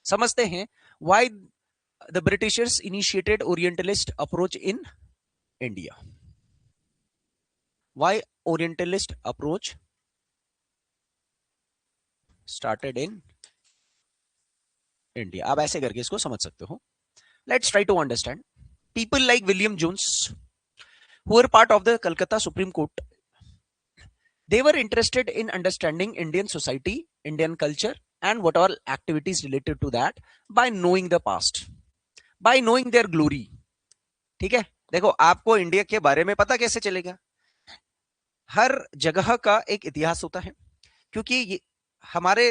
समझते हैं why the Britishers initiated orientalist approach in India. Why orientalist approach started in India. आप ऐसे करके इसको समझ सकते हो। Let's try to understand. People like William Jones who were part of the Calcutta Supreme Court, they were interested in understanding Indian society, Indian culture, and what all activities related to that by knowing the past, by knowing their glory. ठीक है, देखो आपको India के बारे में पता कैसे चलेगा? हर जगह का एक इतिहास होता है, क्योंकि हमारे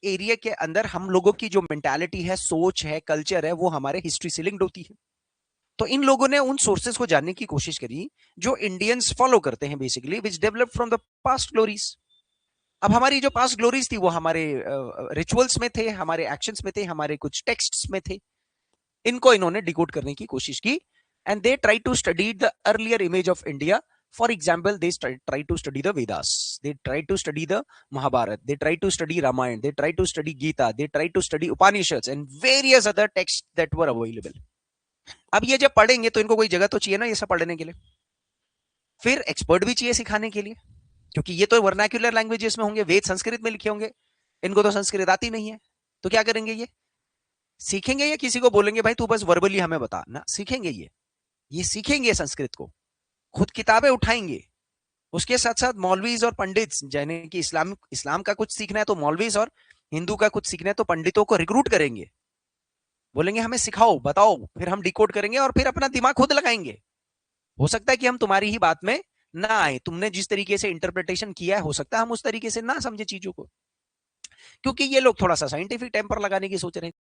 एरिया के अंदर हम लोगों की जो मेंटालिटी है, सोच है, कल्चर है, वो हमारे हिस्ट्री से लिंक्ड होती है। तो इन लोगों ने उन सोर्सेस को जानने की कोशिश करी जो इंडियंस फॉलो करते हैं basically, which develop from the past glories. अब हमारी जो पास्ट ग्लोरीज थी वो हमारे रिचुअल्स में थे, हमारे एक्शंस में थे, हमारे कुछ टेक्स्ट्स में थे। इनको इन्होंने डिकोड करने की कोशिश की and they try to study the earlier image of India. For example, they try to study the Vedas, they try to study the Mahabharata, they try to study Ramayana, they try to study Gita, they try to study Upanishads and various other text that were available. अब ये जब पढ़ेंगे तो इनको कोई जगह तो चाहिए ना ये सब पढ़ने के लिए, फिर एक्सपर्ट भी चाहिए सिखाने के लिए, क्योंकि ये तो वर्नाक्युलर लैंग्वेजेस में होंगे, वेद संस्कृत में लिखे होंगे, इनको तो संस्कृत आती नहीं है। तो क्या करेंगे? ये सीखेंगे या किसी को बोलेंगे भाई तू बस वर्बली हमें बता ना? सीखेंगे ये सीखेंगे संस्कृत को, खुद किताबें उठाएंगे। उसके साथ साथ मौलवीज और पंडित, यानी कि इस्लाम का कुछ सीखना है तो मौलवीज, और हिंदू का कुछ सीखना है तो पंडितों को रिक्रूट करेंगे, बोलेंगे हमें सिखाओ, बताओ, फिर हम डिकोड करेंगे और फिर अपना दिमाग खुद लगाएंगे। हो सकता है कि हम तुम्हारी ही बात में ना आए, तुमने जिस तरीके से इंटरप्रिटेशन किया है हो सकता है हम उस तरीके से ना समझे चीजों को, क्योंकि ये लोग थोड़ा सा साइंटिफिक टेम्पर लगाने की सोच रहे हैं।